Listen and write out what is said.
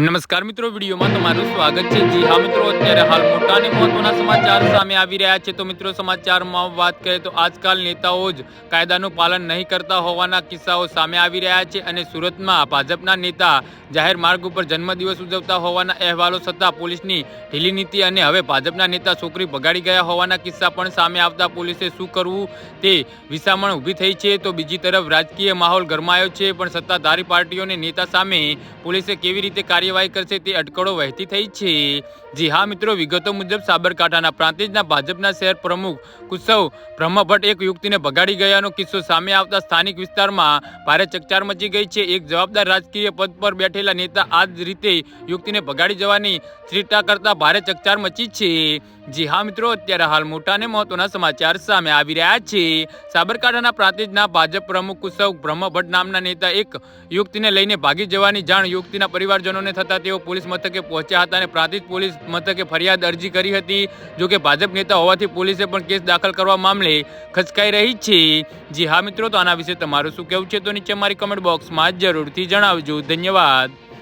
નમસ્કાર મિત્રો, વિડીયોમાં તમારું સ્વાગત છે। જી હા મિત્રો, અત્યારે હાલ મોટા અને મહત્વના સમાચાર સામે આવી રહ્યા છે। તો મિત્રો, સમાચારમાં વાત કરીએ તો આજકાલ નેતાઓ જ કાયદાનું પાલન નહીં કરતા હોવાના કિસ્સાઓ સામે આવી રહ્યા છે અને સુરતમાં ભાજપના નેતા જાહેર માર્ગ ઉપર જન્મદિવસ ઉજવતા હોવાના અહેવાલો છતાં પોલીસની ઢીલી નીતિ અને હવે ભાજપના નેતા છોકરી ભગાડી ગયા હોવાના કિસ્સા પણ સામે આવતા પોલીસે શું કરવું તે વિસામણ ઊભી થઈ છે। તો બીજી તરફ રાજકીય માહોલ ગરમાયો છે, પણ સત્તાધારી પાર્ટીઓને નેતા સામે પોલીસે કેવી રીતે કાર્યવાહી કરશે તે અટકળો વહેતી થઈ છે। જી હા મિત્રો, વિગતો મુજબ સાબરકાંઠાના પ્રાંતિજના ભાજપના શહેર પ્રમુખ કુશવ બ્રહ્મભટ્ટ એક યુવતીને ભગાડી ગયાનો કિસ્સો સામે આવતા સ્થાનિક વિસ્તારમાં ભારે ચકચાર મચી ગઈ છે। એક જવાબદાર રાજકીય પદ પર બેઠેલા નેતા આ જ રીતે યુવતીને ભગાડી જવાની ચેષ્ટા કરતા ભારે ચકચાર મચી છે। જી હા મિત્રો, અત્યારે હાલ મોટા અને મહત્વના સમાચાર સામે આવી રહ્યા છે। સાબરકાંઠાના પ્રાંતિજના ભાજપ પ્રમુખ કુશવ બ્રહ્મભટ્ટ નામના નેતા એક યુવતીને લઈને ભાગી જવાની જાણ યુવતીના પરિવારજનોને થતા તેઓ પોલીસ મથકે પહોંચ્યા હતા અને પ્રાંતિજ પોલીસ મથકે ફરિયાદ અરજી કરી હતી। જોકે ભાજપ નેતા હોવાથી પોલીસે પણ કેસ દાખલ કરવા મામલે ખચકાઈ રહી છે। જી હા મિત્રો, તો આના વિશે તમારું શું કહેવું છે તો નીચે મારી કમેન્ટ બોક્સમાં જરૂરથી જણાવજો। ધન્યવાદ।